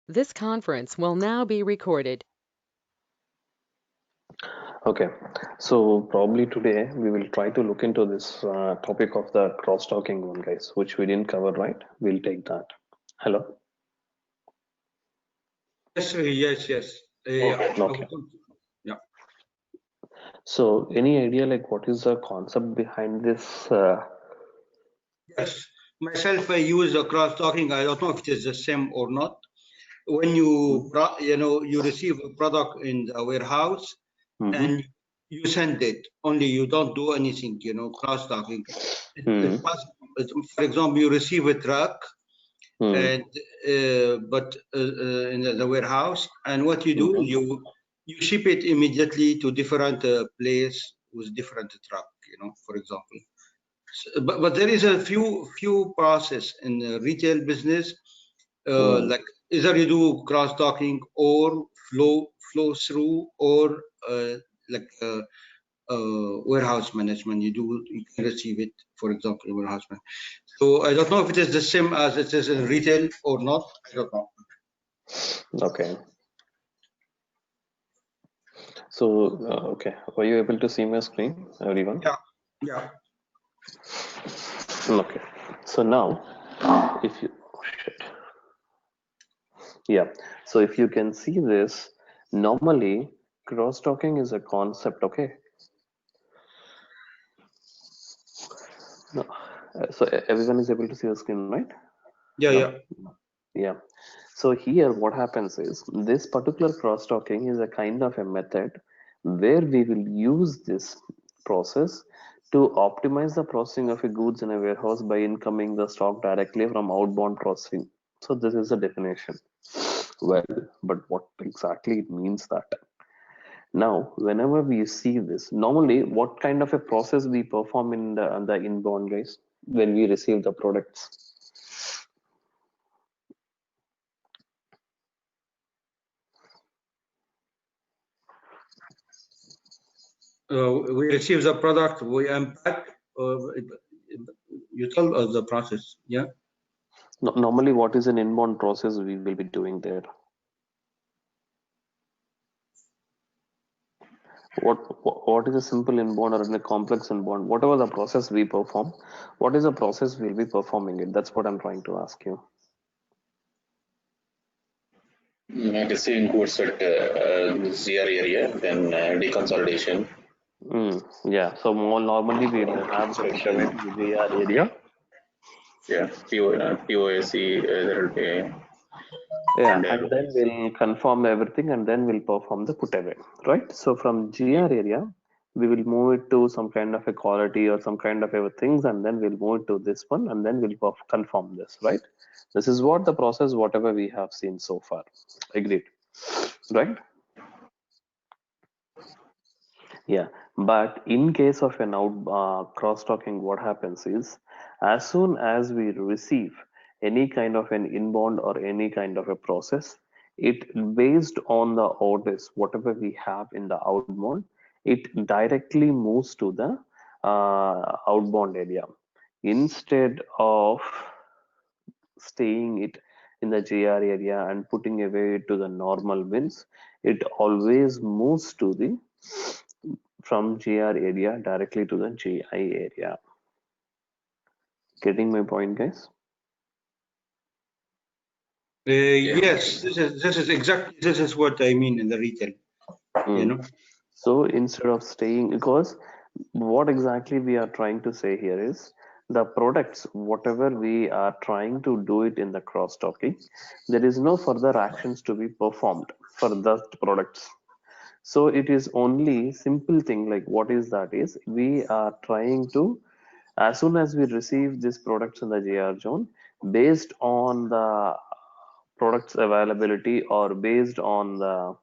This conference will now be recorded. Okay, so probably today we will try to look into this topic of the cross-talking one, guys, which we didn't cover, right? We'll take that. Hello? Yes, yes. Okay. Yeah. So any idea like what is the concept behind this? Yes. Myself, I use the cross-talking. I don't know if it is the same or not. When you you receive a product in the warehouse and you send it, only you don't do anything. Cross-talking. For example, you receive a truck and in the warehouse, and what you do, you ship it immediately to different place with different truck. For example. But there is a few process in the retail business, like either you do cross-docking or flow through or like warehouse management. You can receive it, for example, in warehouse management. So I don't know if it is the same as it is in retail or not. I don't know. Okay. So, okay, were you able to see my screen, everyone? Yeah. Okay. So now, if you, yeah. So if you can see this, normally cross-talking is a concept, okay? No. So everyone is able to see the screen, right? Yeah. So here what happens is this particular cross-talking is a kind of a method where we will use this process to optimize the processing of a goods in a warehouse by incoming the stock directly from outbound processing. So this is the definition. Well, but what exactly it means that? Now, whenever we see this, normally what kind of a process we perform in the inbound, guys, when we receive the products? We receive the product, we unpack. You tell us the process, yeah. Normally, what is an inbound process we will be doing there? What is a simple inbound or a complex inbound? Whatever the process we perform, what is the process we'll be performing it? That's what I'm trying to ask you. Receiving goods at ZR area, then deconsolidation. Yeah, so more normally we will have straight away to the ZR area. Yeah, POSC, there will be. Yeah, and then we'll confirm everything and then we'll perform the put away, right? So from GR area, we will move it to some kind of a quality or some kind of things, and then we'll move it to this one, and then we'll confirm this, right? This is what the process, whatever we have seen so far. Agreed, right? Yeah, but in case of an cross-talking, what happens is, as soon as we receive any kind of an inbound or any kind of a process, it based on the orders, whatever we have in the outbound, it directly moves to the outbound area instead of staying it in the GR area and putting away to the normal bins. It always moves to the from GR area directly to the GI area. Getting my point, guys? Yes, this is what I mean in the retail. So instead of staying, because what exactly we are trying to say here is the products, whatever we are trying to do it in the cross-talking, there is no further actions to be performed for the products. So it is only simple thing like what is that is we are trying to, as soon as we receive these products in the GR zone, based on the products availability or based on the,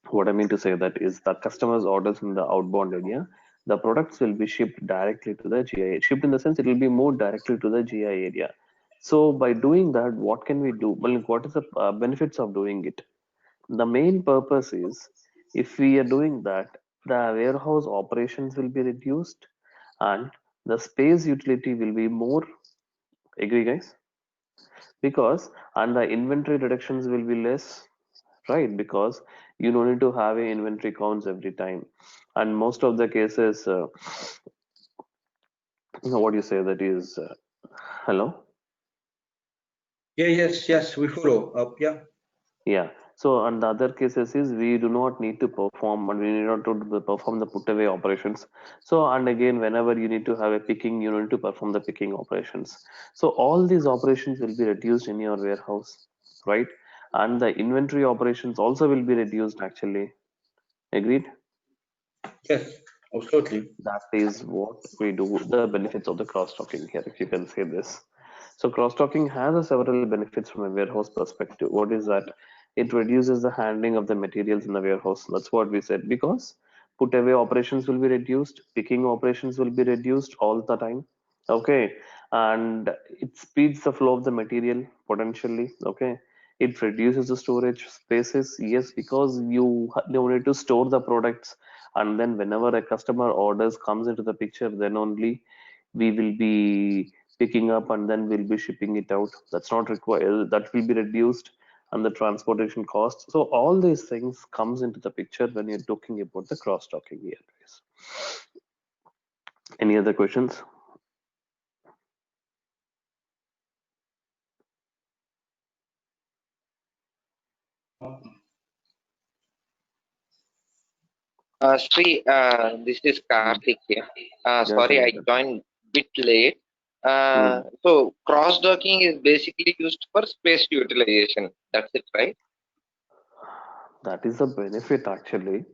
what I mean to say that is the customers orders in the outbound area, the products will be shipped directly to the GI. Shipped in the sense it will be moved directly to the GI area. So by doing that, what can we do? Well, what is the benefits of doing it? The main purpose is if we are doing that, the warehouse operations will be reduced and the space utility will be more. Agree, guys? because and the inventory reductions will be less, right? Because you don't need to have a inventory counts every time, and most of the cases, what do you say that is, hello? Yeah, yes, we follow up. Yeah. Yeah. So, and the other cases is we do not need to perform and we need not to perform the put away operations. So, and again, whenever you need to have a picking, you need to perform the picking operations. So, all these operations will be reduced in your warehouse, right? And the inventory operations also will be reduced actually. Agreed? Yes, absolutely. That is what we do, the benefits of the cross-docking here, if you can say this. So cross-docking has a several benefits from a warehouse perspective. What is that? It reduces the handling of the materials in the warehouse. That's what we said, because put away operations will be reduced, picking operations will be reduced all the time. Okay, and it speeds the flow of the material potentially. Okay, it reduces the storage spaces. Yes, because you need to store the products, and then whenever a customer orders comes into the picture, then only we will be picking up and then we'll be shipping it out. That's not required, that will be reduced, and the transportation costs. So all these things comes into the picture when you're talking about the cross-docking here, guys. Any other questions? Sri, this is Hmm. Karthik here. Yeah, Sorry, I Karthik. joined bit late. Hmm. So cross-docking is basically used for space utilization. That's it, right? That is a benefit actually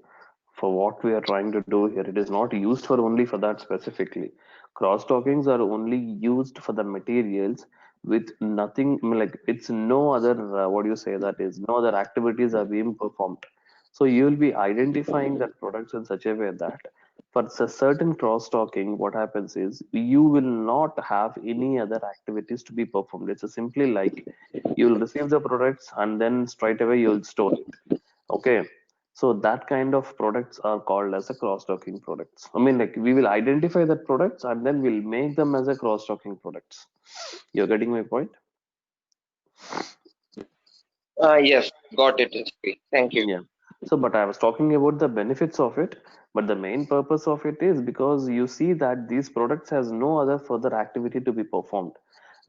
for what we are trying to do here. It is not used for only for that specifically. Cross dockings are only used for the materials with nothing, I mean, like it's no other, what do you say, that is no other activities are being performed. So you will be identifying that products in such a way that for certain cross docking, what happens is you will not have any other activities to be performed. It's a simply like you will receive the products and then straight away you will store it. Okay, so that kind of products are called as a cross-docking products. I mean, like we will identify that products and then we'll make them as a cross-docking products. You're getting my point? Yes, got it, Sri. Thank you. Yeah. So, but I was talking about the benefits of it, but the main purpose of it is because you see that these products has no other further activity to be performed.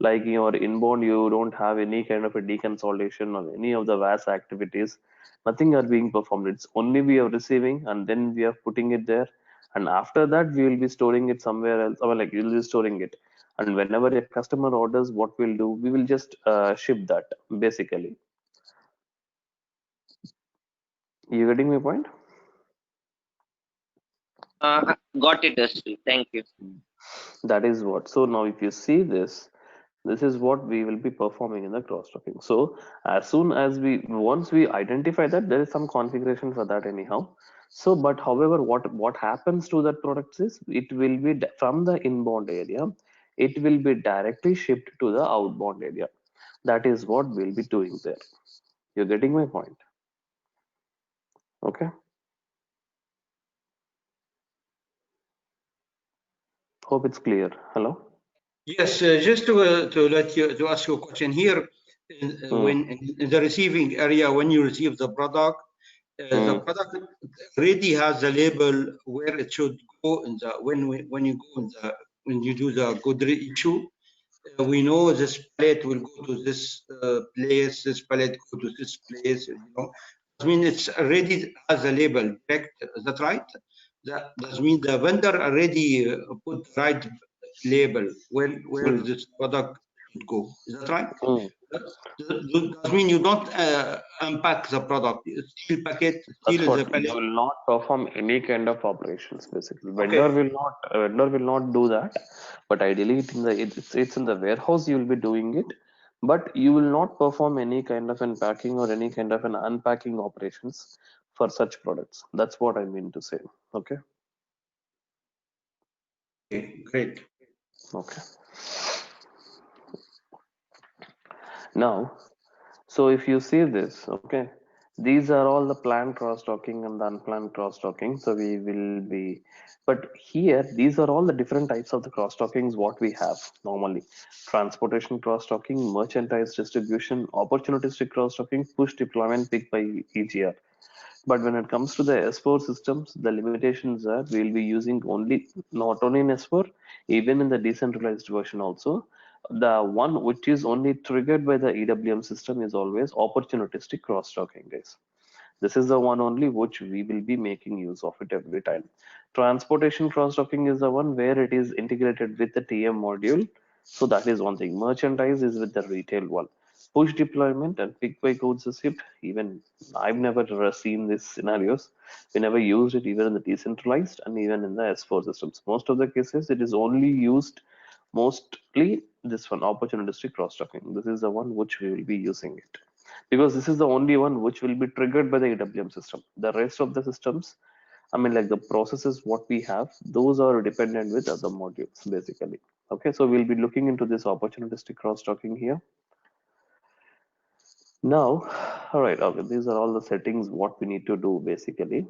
Like your inbound, you don't have any kind of a deconsolidation or any of the VAS activities. Nothing are being performed. It's only we are receiving and then we are putting it there. And after that, we will be storing it somewhere else, or like you'll be storing it. And whenever a customer orders, what we'll do, we will just ship that basically. You getting my point? Got it, Sri. Thank you. That is what. So now if you see this, this is what we will be performing in the cross-docking. So as soon as once we identify that, there is some configuration for that anyhow. So, but however, what happens to that products is it will be from the inbound area, it will be directly shipped to the outbound area. That is what we'll be doing there. You're getting my point? Okay. Hope it's clear. Hello? Yes, just to let you to ask you a question here. When in the receiving area, when you receive the product already has a label where it should go in the when you go in the when you do the good issue. We know this palette will go to this place, this palette go to this place. You know, I mean it's already has a label. Correct? Is that right? That does mean the vendor already put the right label where this product should go. Is that right? Mm. Does mean you don't unpack the product. It's still packet, still That's is a what you palette. will not perform any kind of operations basically. Okay. Vendor will not do that, but ideally it's in the warehouse you will be doing it, but you will not perform any kind of unpacking or any kind of an unpacking operations for such products. That's what I mean to say. Okay. Okay. Great. Okay. Now, so if you see this, okay, These are all the planned cross-docking and the unplanned cross-docking. So we will be, but here, these are all the different types of the cross-dockings what we have normally. Transportation cross-docking, merchandise distribution, opportunistic cross-docking, push deployment picked by EGR. But when it comes to the S4 systems, the limitations are we'll be using only, not only in S4, even in the decentralized version also. The one which is only triggered by the EWM system is always opportunistic cross-docking, guys. This is the one only which we will be making use of it every time. Transportation cross-docking is the one where it is integrated with the TM module. So that is one thing. Merchandise is with the retail one. Push deployment and pick by codes is shipped. Even I've never seen these scenarios. We never used it even in the decentralized and even in the S4 systems. Most of the cases it is only used mostly this one, opportunistic cross-docking. This is the one which we will be using it, because this is the only one which will be triggered by the EWM system. The rest of the systems, I mean, like the processes what we have, those are dependent with other modules basically. Okay, so we'll be looking into this opportunistic cross-talking here. Now, all right, okay, these are all the settings what we need to do basically.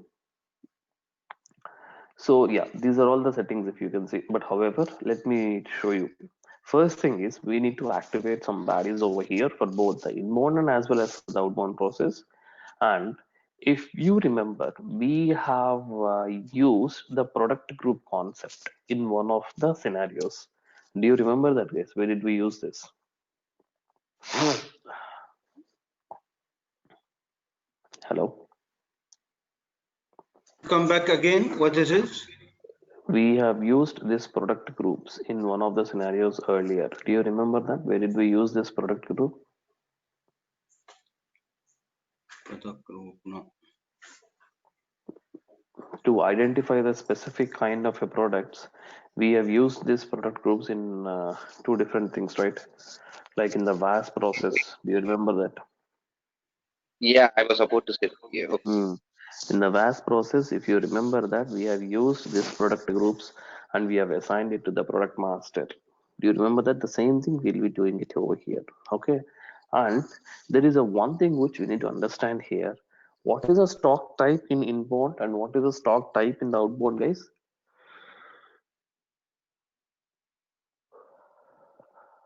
So yeah, these are all the settings if you can see. But however, let me show you. First thing is we need to activate some baddies over here for both the inbound and as well as the outbound process. And if you remember, we have used the product group concept in one of the scenarios. Do you remember that, guys? Where did we use this? Hello? Come back again. What is it? We have used this product groups in one of the scenarios earlier. Do you remember that? Where did we use this product group? Product group, no. To identify the specific kind of a products, we have used these product groups in two different things, right? Like in the VAS process. Do you remember that? Yeah, I was about to say. Yeah, okay. In the VAS process, if you remember that, we have used these product groups and we have assigned it to the product master. Do you remember that? The same thing we'll be doing it over here. Okay. And there is a one thing which we need to understand here. What is a stock type in inbound and what is a stock type in the outbound, guys?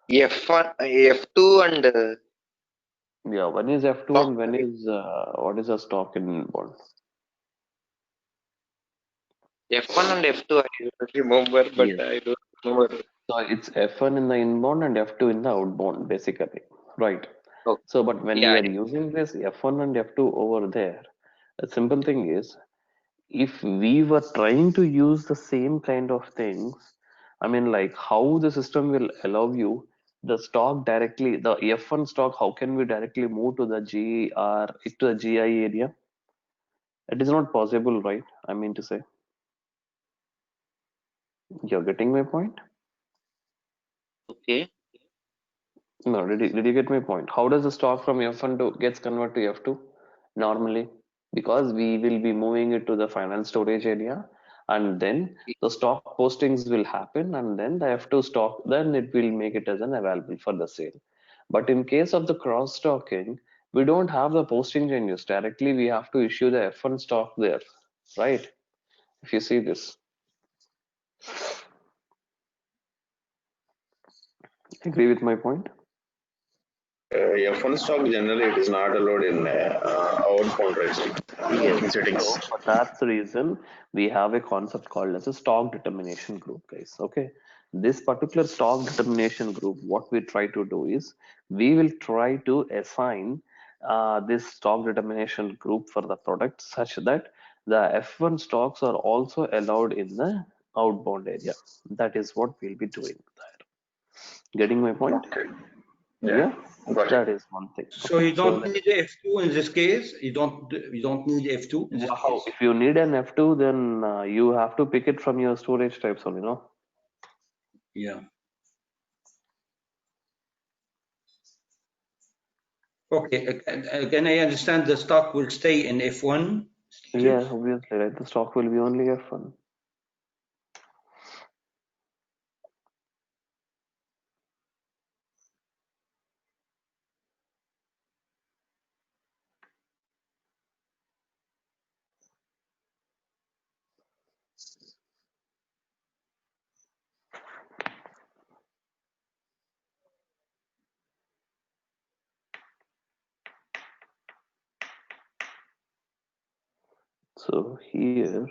F1, F2, and Yeah, one is F2 stock. and one is what is a stock in inbound? F1 and F2, I don't remember, but Yes. I don't remember. So it's F1 in the inbound and F2 in the outbound, basically. Right. Oh, So, but when yeah, we are using this F1 and F2 over there, a simple thing is, if we were trying to use the same kind of things, I mean, like how the system will allow you the stock directly, the F1 stock, how can we directly move to the GR, to the GI area? It is not possible, right? I mean to say, you're getting my point? okay. No, did you get my point? How does the stock from F1 to gets converted to F2 normally? Because we will be moving it to the final storage area, and then the stock postings will happen, and then the F2 stock, then it will make it as an available for the sale. But in case of the cross stocking, we don't have the posting changes directly. We have to issue the F1 stock there, right? If you see this, agree with my point? F1 stock generally it is not allowed in outbound, right? Yes. In settings. So for that reason, we have a concept called as a stock determination group, guys. Okay. This particular stock determination group, what we try to do is we will try to assign this stock determination group for the product such that the F1 stocks are also allowed in the outbound area. That is what we'll be doing there. Getting my point? Okay. Yeah. Got That it. is one thing. So Okay. you don't need F2 in this case. You don't need F2 in this Wow, case. if you need an F2, then you have to pick it from your storage types only, no? Yeah. Okay. Can I understand the stock will stay in F1 Yeah, status? obviously, right? The stock will be only F1. So here,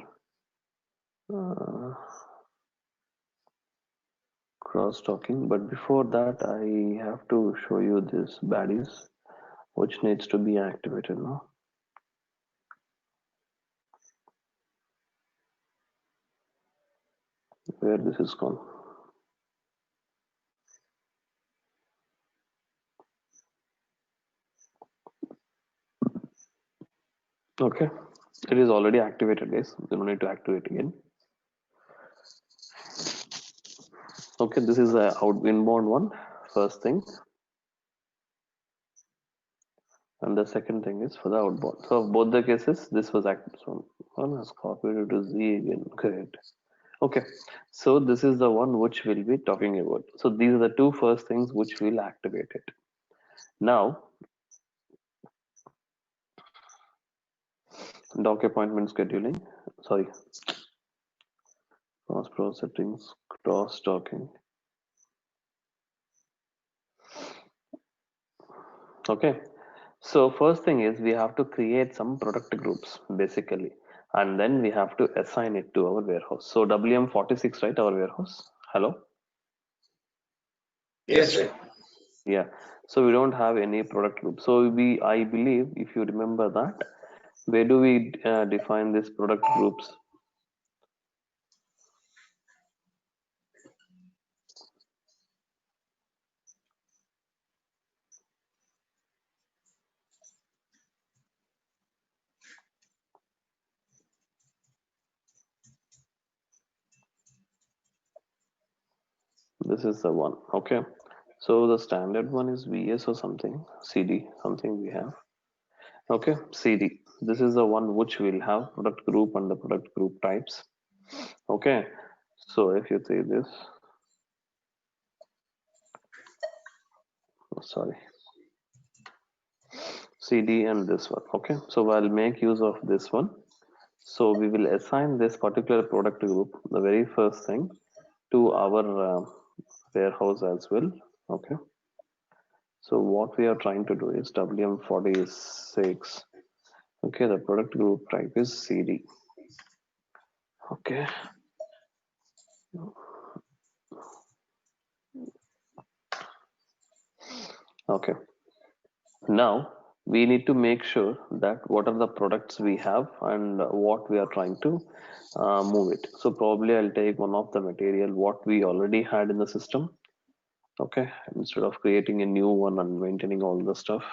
cross-talking, but before that I have to show you this baddies which needs to be activated now. Where this is gone. Okay, it is already activated, guys. You don't need to activate again. Okay, this is a inbound one, first thing, and the second thing is for the outbound. So both the cases, this was active. So one has copied it to Z again. Great. Okay, so this is the one which we'll be talking about. So these are the two first things which will activate it. Now, doc appointment scheduling. Sorry, cross pro settings, cross talking. Okay, so first thing is we have to create some product groups basically, and then we have to assign it to our warehouse. So WM46, right? Our warehouse. Hello. Yes. Yes. Yeah. So we don't have any product group. So I believe, if you remember that, where do we define these product groups? This is the one. Okay. So the standard one is VS or something, CD, something we have. Okay, CD. This is the one which will have product group and the product group types. Okay. So if you say this, sorry, CD and this one. Okay. So I'll make use of this one. So we will assign this particular product group, the very first thing, to our warehouse as well. Okay. So what we are trying to do is WM46. Okay, the product group type is CD. Okay. Okay. Now we need to make sure that what are the products we have and what we are trying to move it. So probably I'll take one of the material what we already had in the system. Okay, instead of creating a new one and maintaining all the stuff.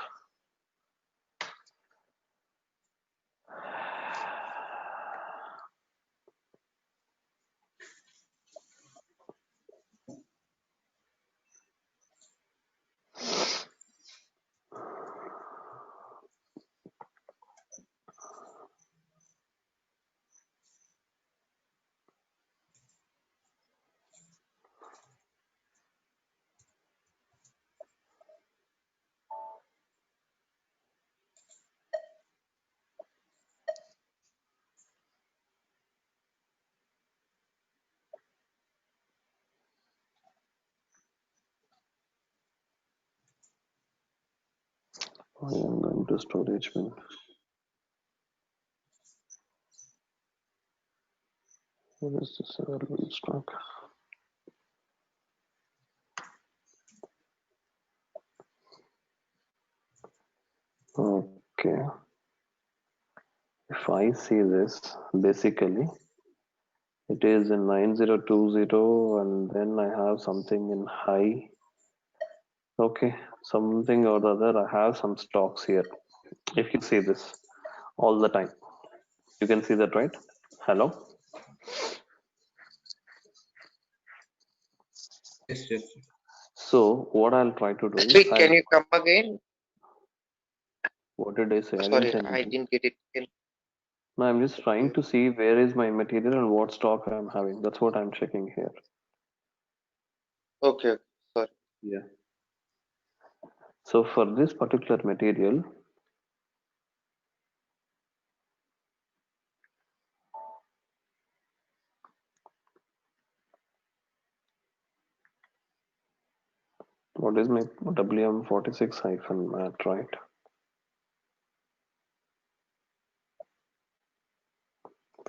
I am going to storage bin. What is this available stock? Okay. If I see this, basically it is in 9020 and then I have something in high. Okay, something or the other, I have some stocks here. If you see this all the time, you can see that, right? Hello? Yes, yes. So what I'll try to do is, Speak, can you come again? what did I say? I didn't Sorry, say I anything. didn't get it. No, I'm just trying to see where is my material and what stock I'm having. That's what I'm checking here. Okay, sorry. Yeah. So for this particular material, what is my WM46 hyphen mat, right?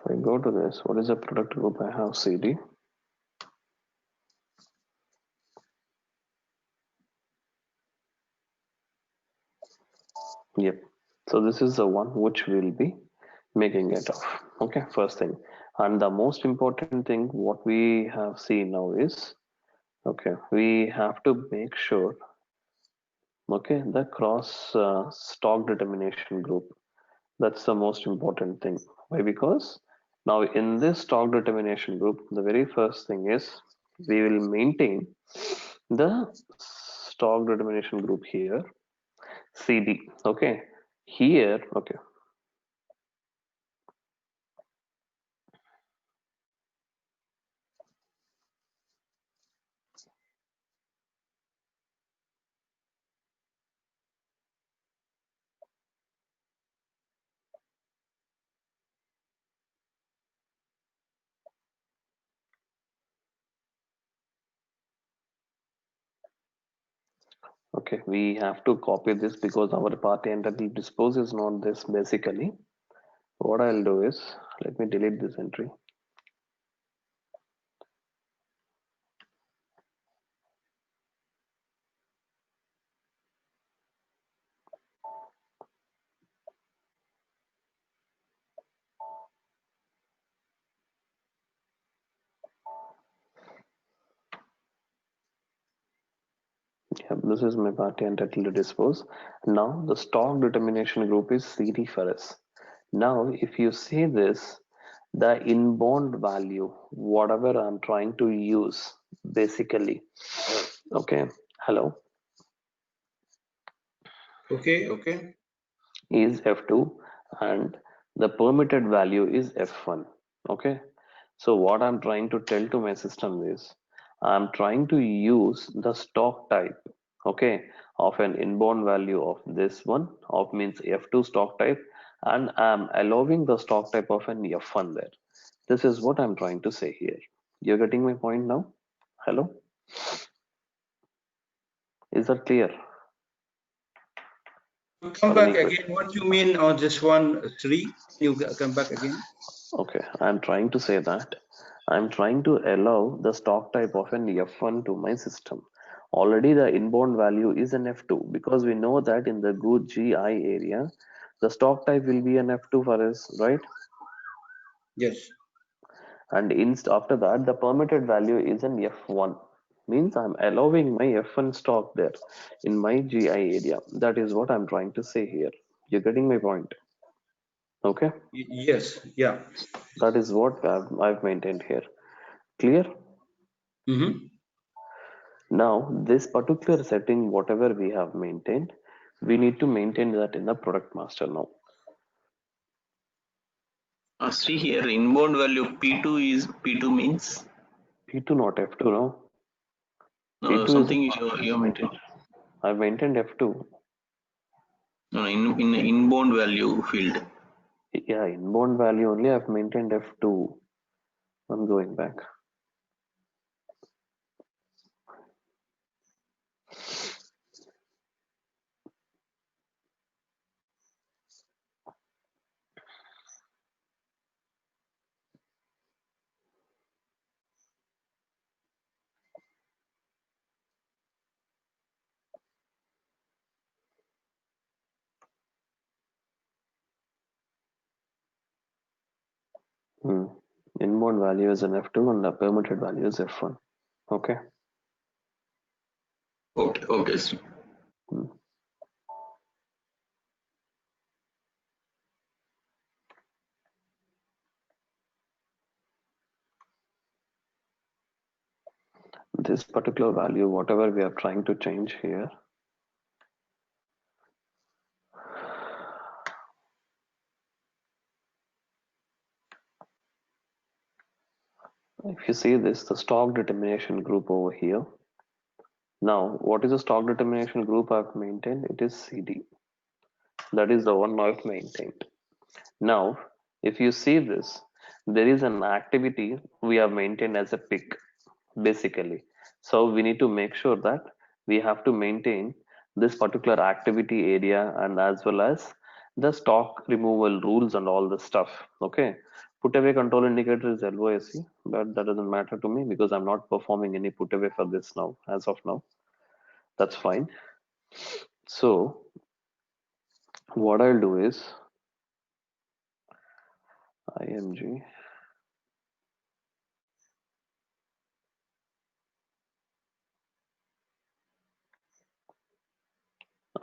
I go to this, what is the product group? I have CD. Yep. So this is the one which we'll be making it of. Okay, first thing. And the most important thing what we have seen now is, okay, we have to make sure, okay, the cross stock determination group. That's the most important thing. Why? Because now in this stock determination group, the very first thing is we will maintain the stock determination group here, CD. Okay, here, okay. Okay, we have to copy this because our party entity dispose is not this basically. What I'll do is, let me delete this entry. Yeah, this is my party entitled to dispose. Now the stock determination group is CD for us. Now, if you see this, the inbound value, whatever I'm trying to use, basically, okay, hello, Okay. is F2 and the permitted value is F1. Okay, so what I'm trying to tell to my system is I'm trying to use the stock type, okay, of an inbound value of this one, of means F2 stock type, and I'm allowing the stock type of an F1 there. This is what I'm trying to say here. You're getting my point now? Hello? Is that clear? Come Or back any question? again. What you mean on this one, 3? You come back again. Okay, I'm trying to say that I'm trying to allow the stock type of an F1 to my system. Already the inbound value is an F2 because we know that in the good GI area, the stock type will be an F2 for us, right? Yes. And after that, the permitted value is an F1. Means I'm allowing my F1 stock there in my GI area. That is what I'm trying to say here. You're getting my point? Okay. Yes. Yeah. That is what I've maintained here. Clear? Mm-hmm. Now, this particular setting, whatever we have maintained, we need to maintain that in the product master now. See here, inbound value P2 means P2 not F2, no? P2 is, something you maintained. I've maintained F2. No, in inbound value field. Yeah, inbound value only I've maintained F2. I'm going back. Inbound value is an F2 and the permitted value is F1. Okay. Okay. Hmm. This particular value, whatever we are trying to change here, if you see this, the stock determination group over here. Now, what is the stock determination group I've maintained? It is CD. That is the one I've maintained. Now, if you see this, there is an activity we have maintained as a pick, basically. So we need to make sure that we have to maintain this particular activity area and as well as the stock removal rules and all the stuff. Okay. Put away control indicator is LOSC, but that doesn't matter to me because I'm not performing any put away for this now, as of now. That's fine. So what I'll do is IMG.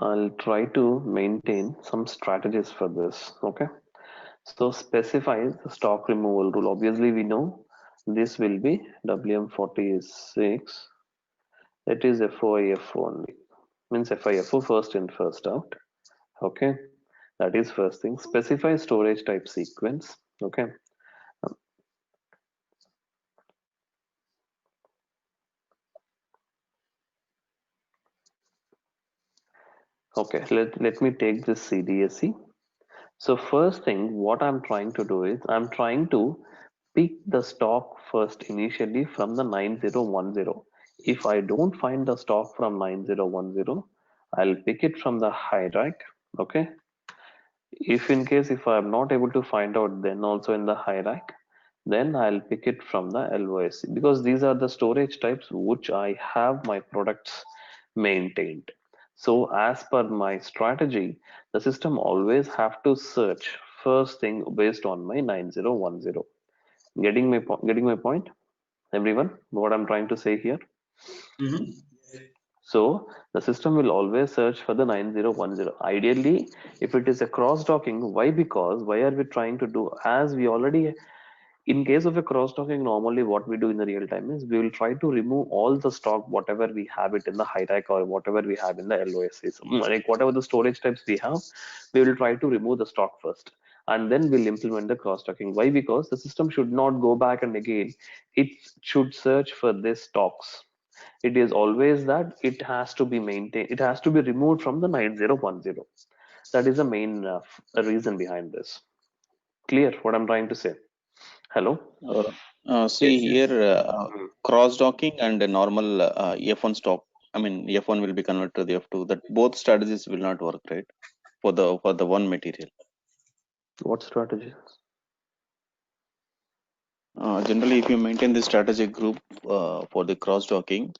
I'll try to maintain some strategies for this. Okay. So specify the stock removal rule. Obviously, we know this will be WM46. It is FOIF only. Means FIFO first in, first out. Okay. That is first thing. Specify storage type sequence. Okay. Okay. Let me take this CDSE. So first thing, what I'm trying to do is I'm trying to pick the stock first initially from the 9010. If I don't find the stock from 9010, I'll pick it from the hierarchy. Okay. If I'm not able to find out then also in the hierarchy, then I'll pick it from the LOSC because these are the storage types which I have my products maintained. So as per my strategy, the system always have to search first thing based on my 9010. Getting my point, everyone? What I'm trying to say here. Mm-hmm. So the system will always search for the 9010. Ideally, if it is a cross-docking, why? Because why are we trying to do? As we already, in case of a cross-docking, normally what we do in the real time is we will try to remove all the stock, whatever we have it in the hierarchy or whatever we have in the LOSs. Like whatever the storage types we have, we will try to remove the stock first. And then we'll implement the cross-docking. Why? Because the system should not go back and again, it should search for these stocks. It is always that it has to be maintained, it has to be removed from the 9010. That is the main reason behind this. Clear what I'm trying to say? Hello? See Yes, yes. here, Mm. cross docking and a normal F1 stock. I mean, F1 will be converted to the F2. That both strategies will not work, right? For the one material. What strategies? Generally, if you maintain the strategic group for the cross docking,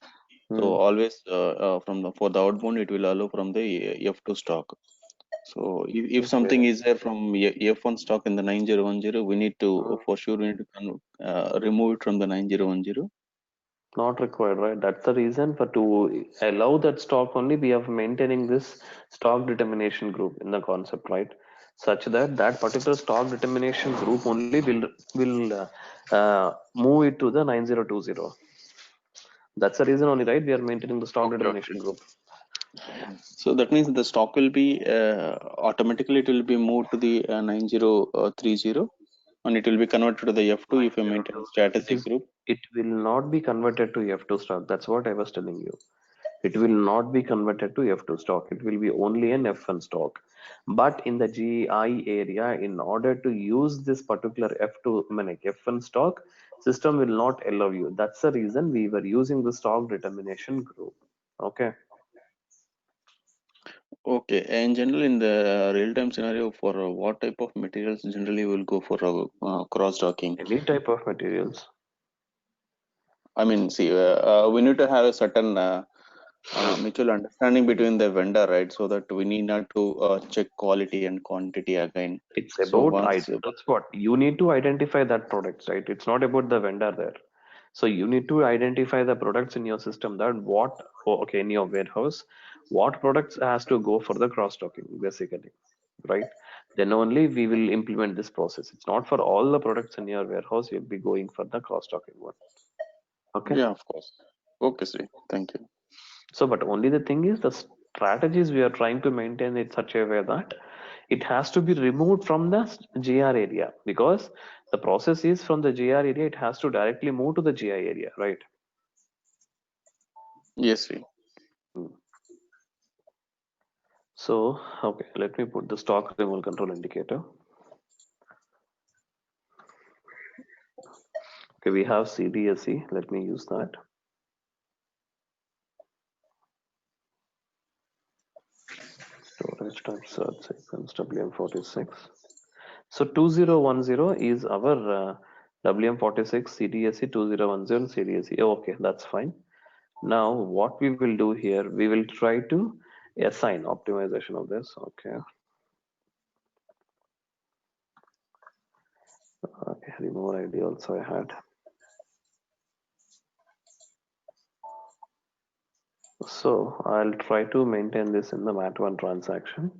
so always for the outbound it will allow from the F2 stock. So if Okay. something is there from F1 stock in the 9010, we need to for sure we need to remove it from the 9010. Not required, right? That's the reason for to allow that stock only we are maintaining this stock determination group in the concept, right? Such that that particular stock determination group only will move it to the 9020. That's the reason only, right? We are maintaining the stock Okay, okay. determination group. So that means the stock will be automatically it will be moved to the 9030 and it will be converted to the F2 if you maintain the 902. strategic group. It will not be converted to F2 stock. That's what I was telling you. It will not be converted to F2 stock. It will be only an F1 stock. But in the GI area, in order to use this particular F2, I mean, like F1 stock, system will not allow you. That's the reason we were using the stock determination group. Okay. Okay, and generally in the real-time scenario for what type of materials generally will go for cross-docking? Any type of materials. I mean, see, we need to have a certain mutual understanding between the vendor, right? So that we need not to check quality and quantity again. It's So about once, that's what you need to identify that products, right? It's not about the vendor there. So you need to identify the products in your system that what, oh, okay, in your warehouse, what products has to go for the cross-docking basically, right? Then only we will implement this process. It's not for all the products in your warehouse, you'll be going for the cross-docking one. Okay. yeah, of course. Okay, sir. Thank you. So, but only the thing is the strategies we are trying to maintain in such a way that it has to be removed from the GR area because the process is from the GR area, it has to directly move to the GI area, right? Yes, sir. Hmm. So, okay, let me put the stock removal control indicator. Okay, we have CDSE. Let me use that. Storage type search sequence WM46. So 2010 is our WM46 CDSE 2010 CDSE. Okay, that's fine. Now what we will do here, we will try to assign optimization of this. Okay. Okay, remove ID also I had. So I'll try to maintain this in the mat1 transaction.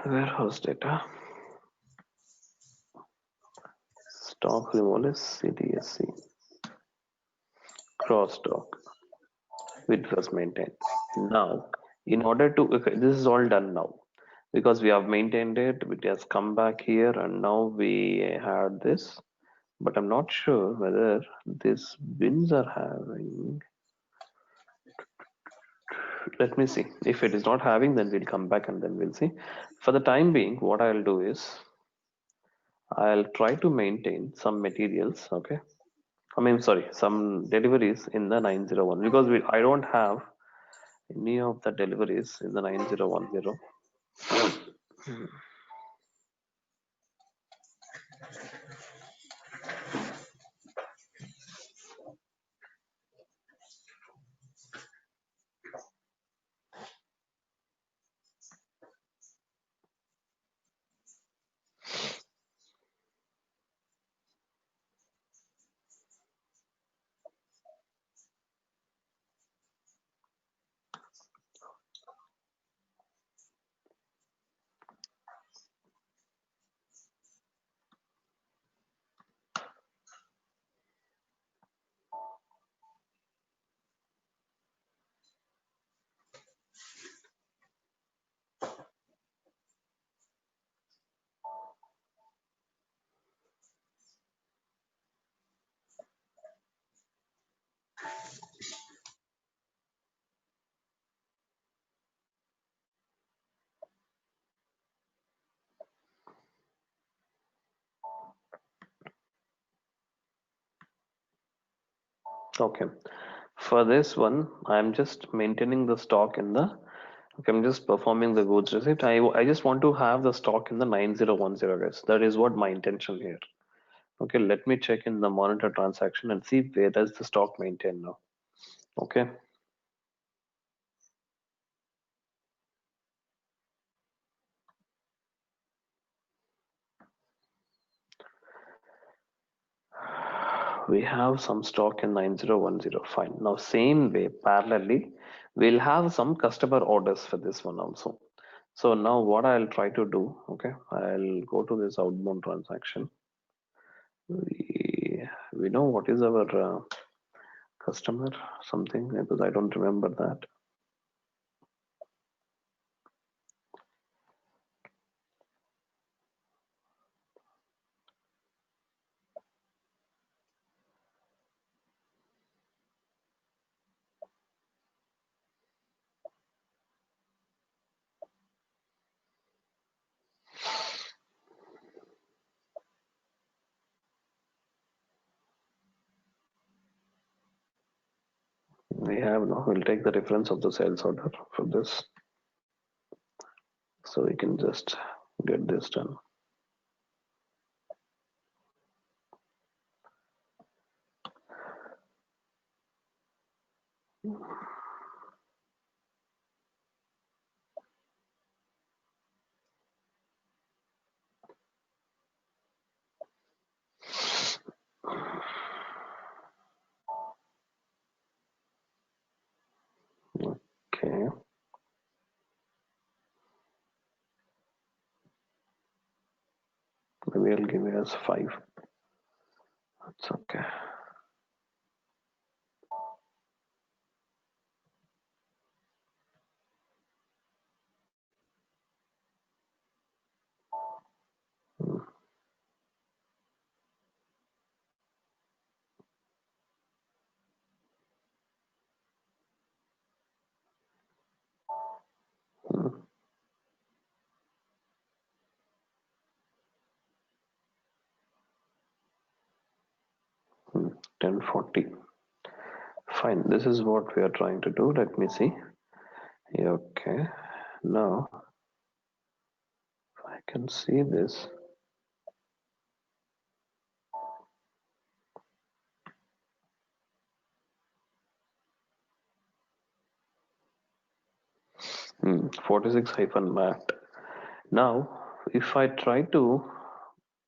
Warehouse data. Stock removal is CDSC. Crosstalk. Which was maintained. Now, in order to, okay, this is all done now because we have maintained it. It has come back here, and now we had this. But I'm not sure whether these bins are having. Let me see. If it is not having, then we'll come back and then we'll see. For the time being, what I'll do is I'll try to maintain some materials. Okay. I mean, sorry, some deliveries in the 901 because I don't have any of the deliveries in the 9010. Okay, for this one, I'm just maintaining the stock in the. Okay, I'm just performing the goods receipt. I just want to have the stock in the 9010, guys. That is what my intention here. Okay, let me check in the monitor transaction and see where does the stock maintain now. Okay. We have some stock in 9010. Fine. Now, same way, parallelly, we'll have some customer orders for this one also. So now what I'll try to do, okay, I'll go to this outbound transaction. We know what is our customer something because I don't remember that. We have now, we'll take the reference of the sales order for this. So we can just get this done. Okay. Maybe I'll give it as 5. That's okay. Hmm. Hmm. 1040. Fine. This is what we are trying to do. Let me see. Okay. Now can see this. Hmm, 46-mat. Now, if I try to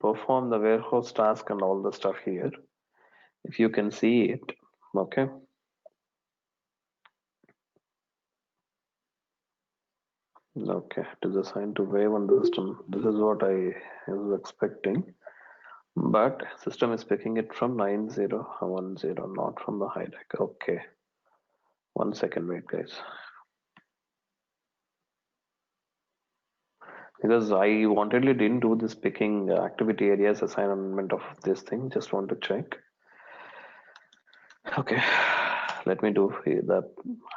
perform the warehouse task and all the stuff here, if you can see it, okay. Okay, it is assigned to wave on the system. This is what I was expecting. But system is picking it from 9010, not from the hijack. Okay. 1 second, wait guys. Because I wantedly didn't do this picking activity areas assignment of this thing. Just want to check. Okay. Let me do the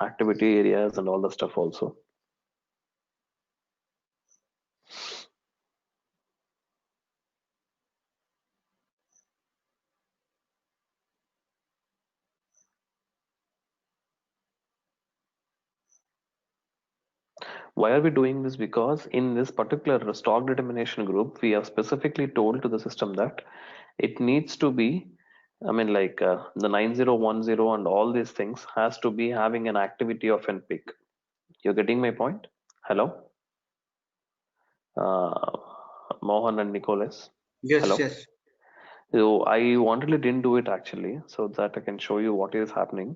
activity areas and all the stuff also. Why are we doing this? Because in this particular stock determination group, we have specifically told to the system that it needs to be, I mean, like the 9010 and all these things has to be having an activity of an pick. You're getting my point? Hello? Mohan and Nicholas. Yes, Hello? yes. So I wanted didn't do it actually, so that I can show you what is happening.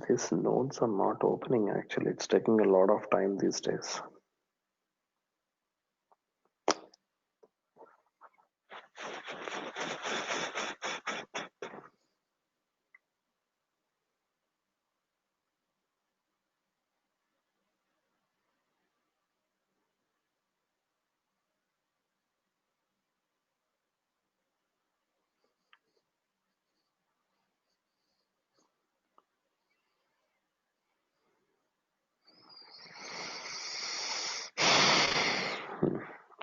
These nodes are not opening actually. It's taking a lot of time these days.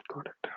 Got it.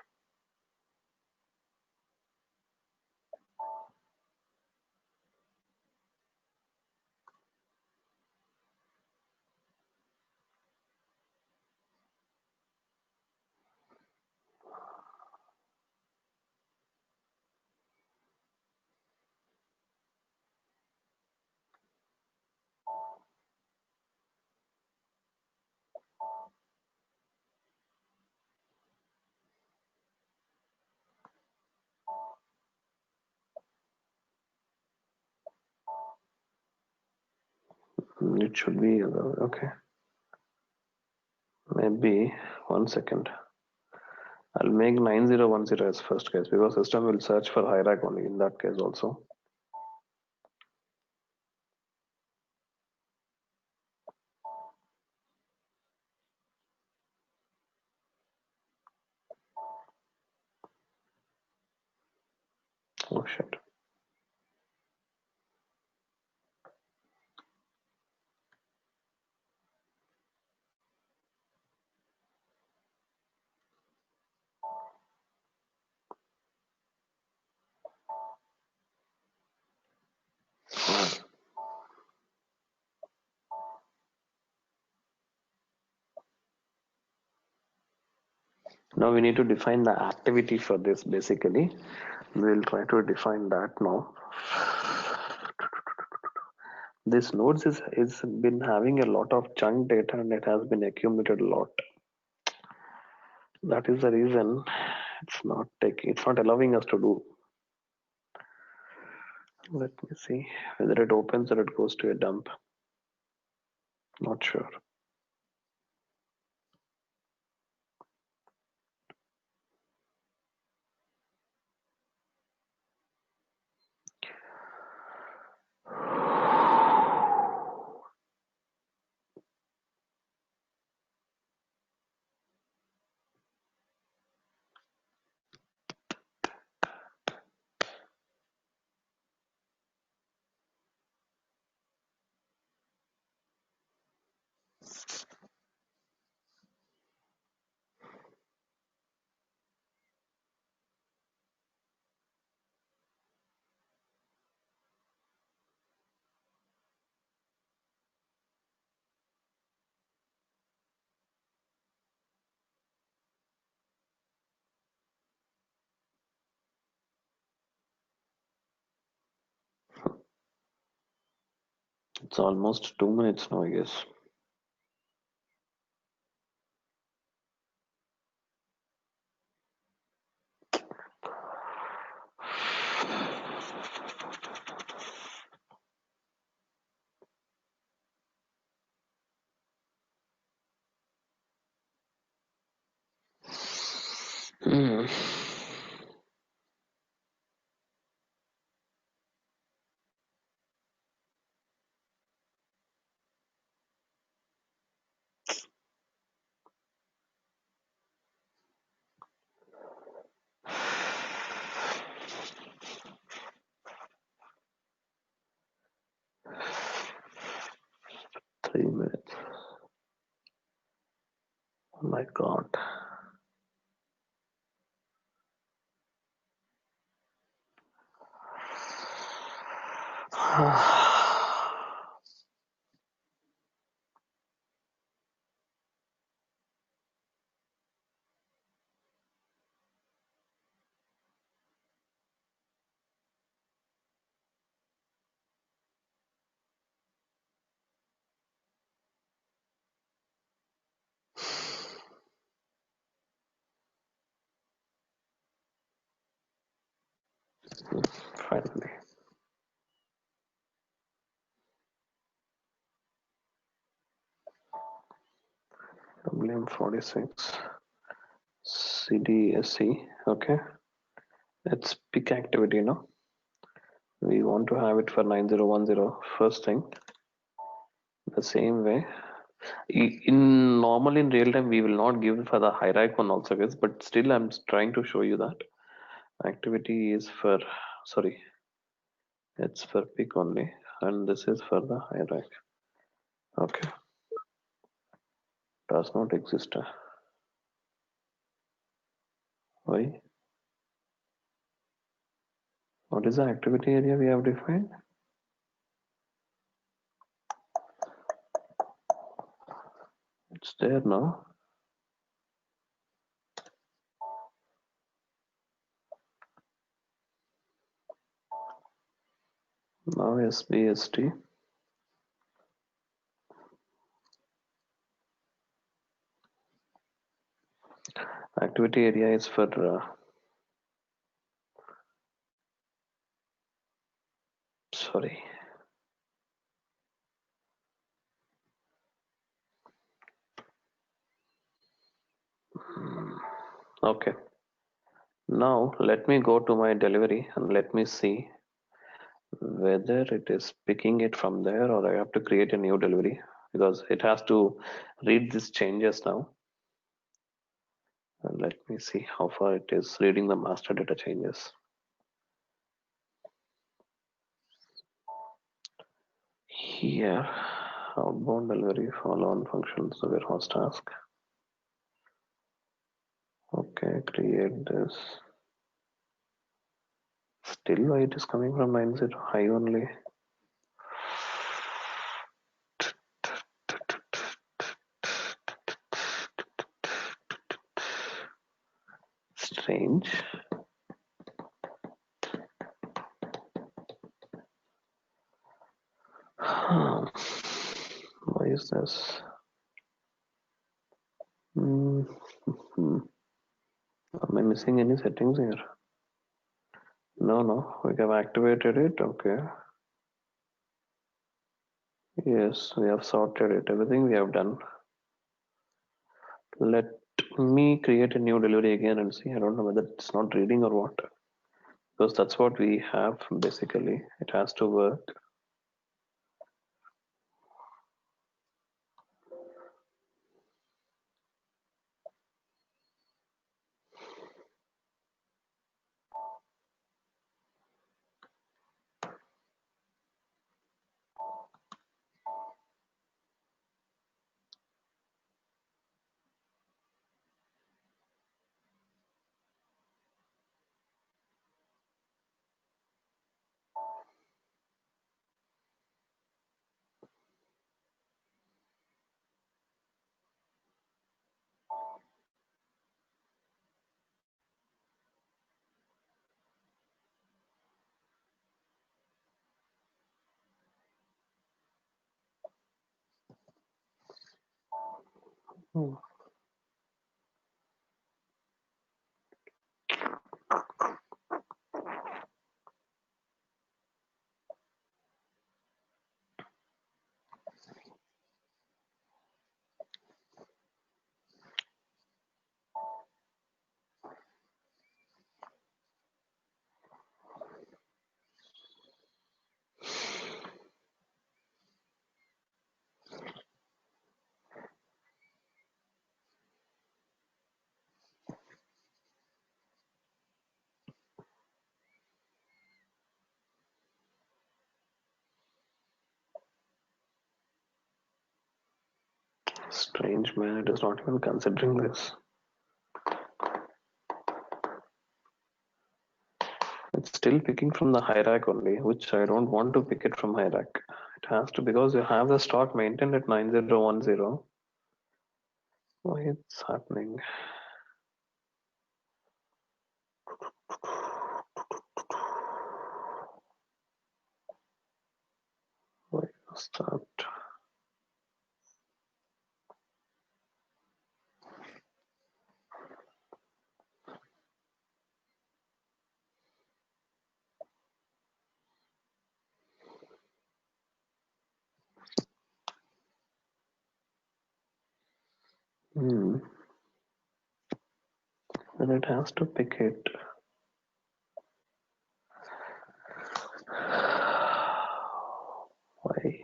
It should be okay. Maybe 1 second. I'll make 9010 as first case because system will search for hierarchy only in that case also. Oh shit. Now we need to define the activity for this basically. We'll try to define that now. This nodes is been having a lot of chunk data and it has been accumulated a lot. That is the reason it's not allowing us to do. Let me see whether it opens or it goes to a dump. Not sure. It's almost 2 minutes now, I guess. Hmm. Three minutes. Oh my God. Finally. WM46 CDSC. Okay, it's peak activity, no? We want to have it for 9010 first thing. The same way. In normal in real time, we will not give for the hierarchy one also, guys. But still, I'm trying to show you that activity is for sorry, it's for peak only, and this is for the hierarchy. Okay, does not exist. Why? What is the activity area we have defined? It's there now. Now SBST. Activity area is for sorry. Okay. Now let me go to my delivery and let me see whether it is picking it from there or I have to create a new delivery because it has to read these changes now. And let me see how far it is reading the master data changes. Here, outbound delivery follow on functions, the warehouse task. Okay, create this. Still, why it is coming from 90 high only? Strange. Why is this? Am I missing any settings here? No, we have activated it. Okay. Yes, we have sorted it. Everything we have done. Let me create a new delivery again and see. I don't know whether it's not reading or what. Because that's what we have basically. It has to work. Hmm. Strange, man. It is not even considering this. It's still picking from the hierarchy only, which I don't want to pick it from hierarchy. It has to, because you have the stock maintained at 9010. Why it's happening? Why is that? Hmm. And it has to pick it. Why?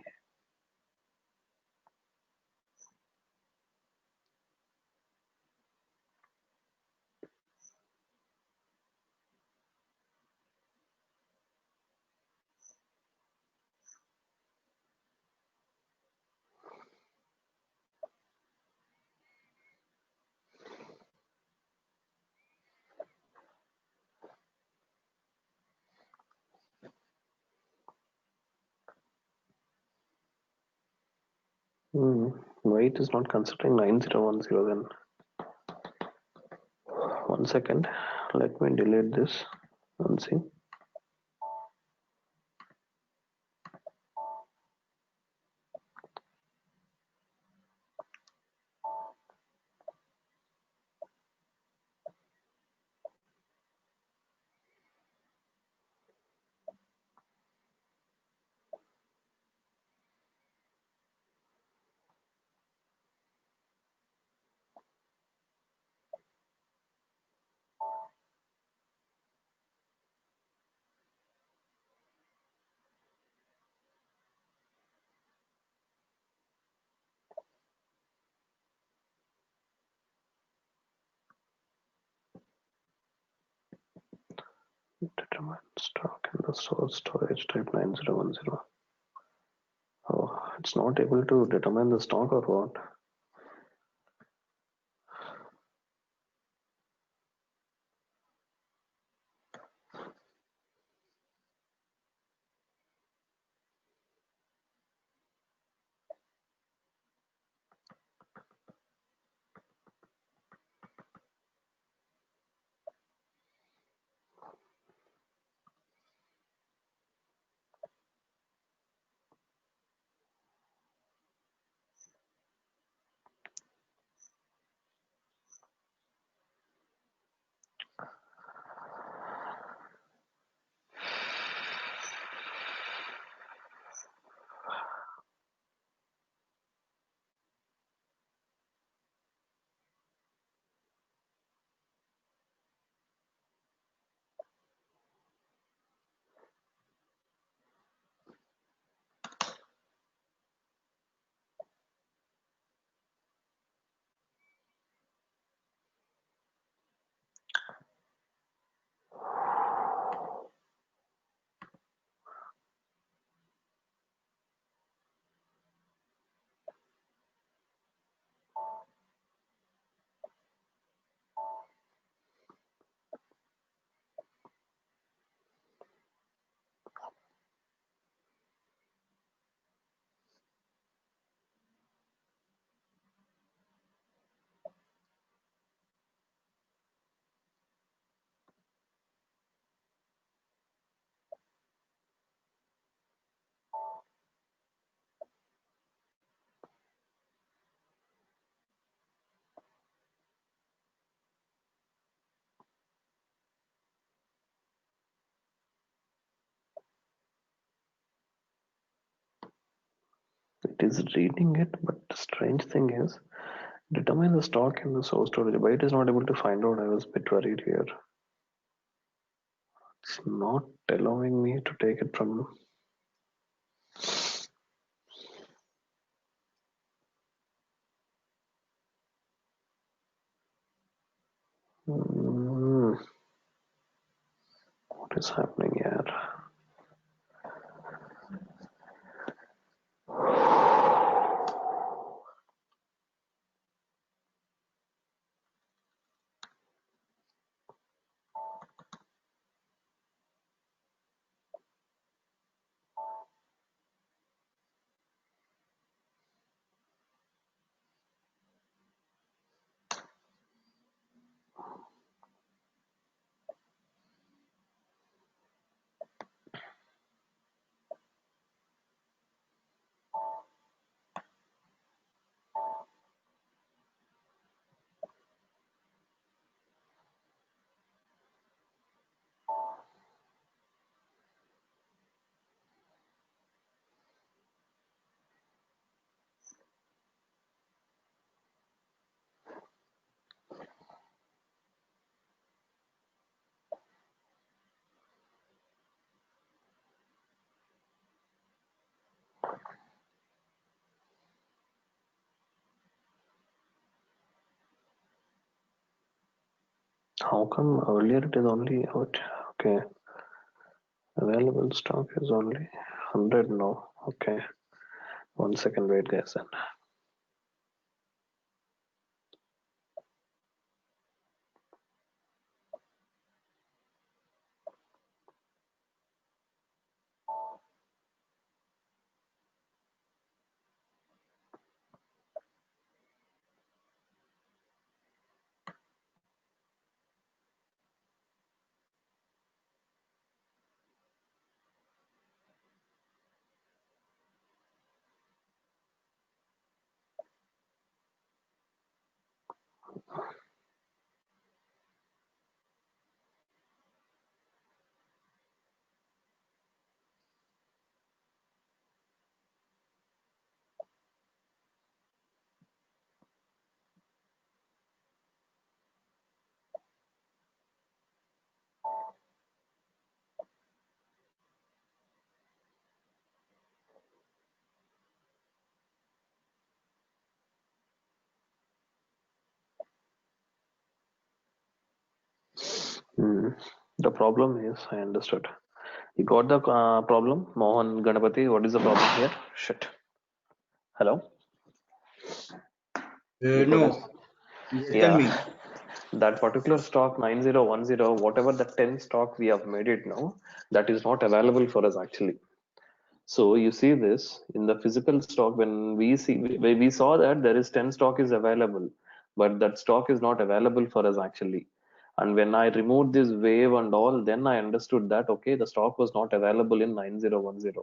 Hmm. Why it is not considering 9010 then? 1 second. Let me delete this and see. Determine stock in the source storage type 9010. Oh, it's not able to determine the stock or what? It is reading it, but the strange thing is, determine the stock in the source storage. Why it is not able to find out? I was a bit worried here. It's not allowing me to take it from. What is happening here? How come earlier it is only out? Okay. Available stock is only 100 now. Okay. 1 second, wait, guys. The problem is, I understood. You got the problem, Mohan Ganapati? What is the problem here? Shit. Hello? No. Tell me. That particular stock 9010, whatever the 10 stock we have made it now, that is not available for us actually. So you see this in the physical stock when we saw that there is 10 stock is available, but that stock is not available for us actually. And when I removed this wave and all, then I understood that okay, the stock was not available in 9010.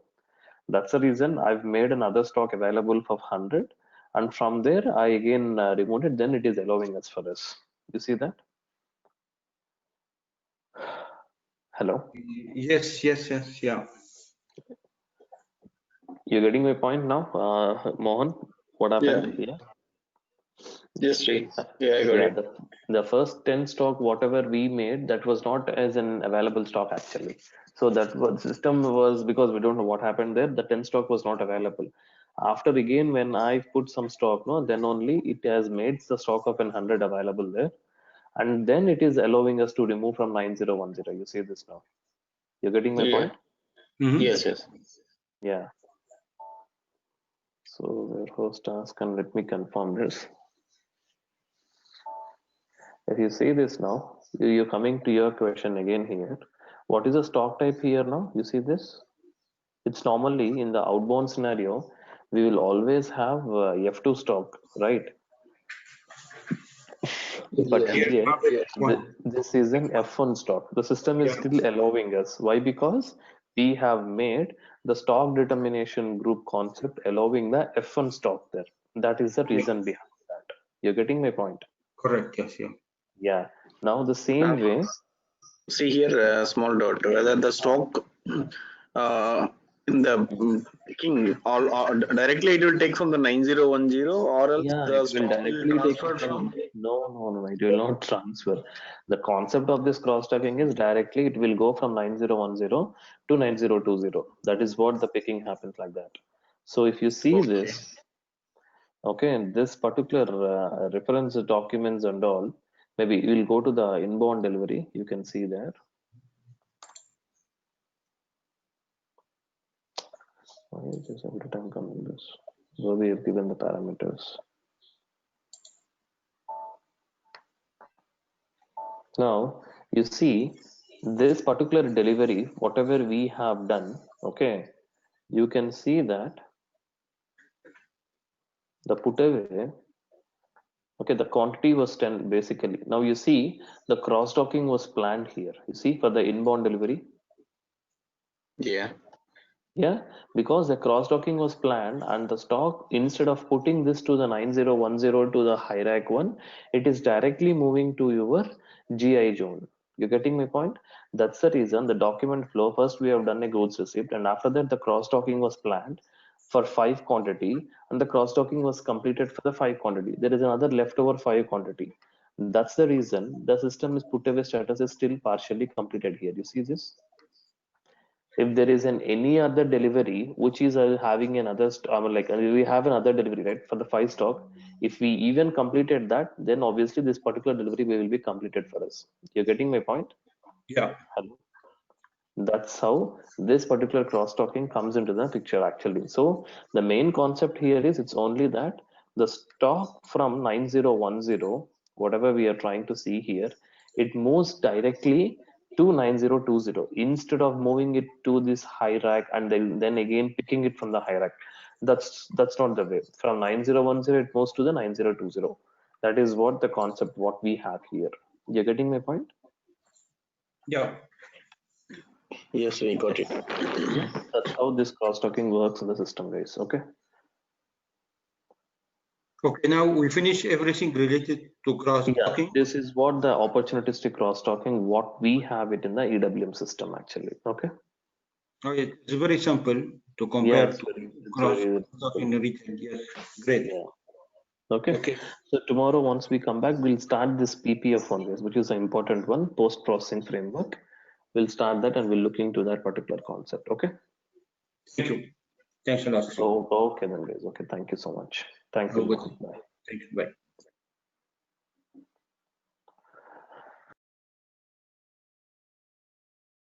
That's the reason I've made another stock available for 100, and from there I again removed it. Then it is allowing us for this. You see that? Hello. Yes, yeah. You're getting my point now, Mohan? What happened? Yeah. Yes, Sri. Yeah, I got it. The first 10 stock, whatever we made, that was not as an available stock actually. So that was system was because we don't know what happened there. The 10 stock was not available. After again, when I put some stock, no, then only it has made the stock of 100 available there, and then it is allowing us to remove from 9010. You see this now? You're getting my point? Yes. Yeah. So where host task, and let me confirm this. If you see this now, you're coming to your question again here. What is the stock type here now? You see this? It's normally in the outbound scenario, we will always have F2 stock, right? But here, this is an F1 stock. The system is still allowing us. Why? Because we have made the stock determination group concept allowing the F1 stock there. That is the reason behind that. You're getting my point? Correct, yes, yeah. Yeah. Now the same way. See here, small dot. Whether the stock in the picking all directly it will take from the 9010 or else Yeah, the it will stock will directly take transfer it from. from. No, it will not transfer. The concept of this cross-talking is directly it will go from 9010 to 9020. That is what the picking happens like that. So if you see Okay. this, okay, in this particular reference documents and all, maybe you will go to the inbound delivery. You can see there. Why is this every time coming this? So we have given the parameters. Now you see this particular delivery, whatever we have done, okay, you can see that the put away, okay, the quantity was 10 basically. Now you see the cross docking was planned here. You see for the inbound delivery. Yeah. Yeah, because the cross docking was planned and the stock, instead of putting this to the 9010 to the high rack one, it is directly moving to your GI zone. You're getting my point? That's the reason the document flow. First, we have done a goods receipt, and after that, the cross docking was planned for 5 quantity, and the cross docking was completed for the 5 quantity. There is another leftover 5 quantity. That's the reason the system is put away status is still partially completed here. You see this? If there is an any other delivery which is having another like we have another delivery right for the 5 stock, if we even completed that, then obviously this particular delivery will be completed for us. You're getting my point? Yeah. Hello. That's how this particular cross-talking comes into the picture actually. So the main concept here is it's only that the stock from 9010, whatever we are trying to see here, it moves directly to 9020 instead of moving it to this high rack and then again picking it from the high rack. That's not the way. From 9010 it moves to the 9020. That is what the concept what we have here. You're getting my point? Yeah. Yes, we got it. Yeah, that's how this cross-talking works in the system, guys. Okay. Okay, now we finish everything related to Yeah, cross-talking. this is what the opportunistic cross-talking, what we have it in the EWM system actually. Okay. Okay, it's very simple to Yeah, compare it's to very cross-talking retail. Yes, great. yeah. Okay. Okay. So tomorrow, once we come back, we'll start this PPF on this, which is an important one, post-processing framework. We'll start that and we'll look into that particular concept. Okay. Thank you. Thanks a lot. So, okay then, guys. Okay. Thank you so much. Thank Have a you. good Bye. day. Thank you. Bye.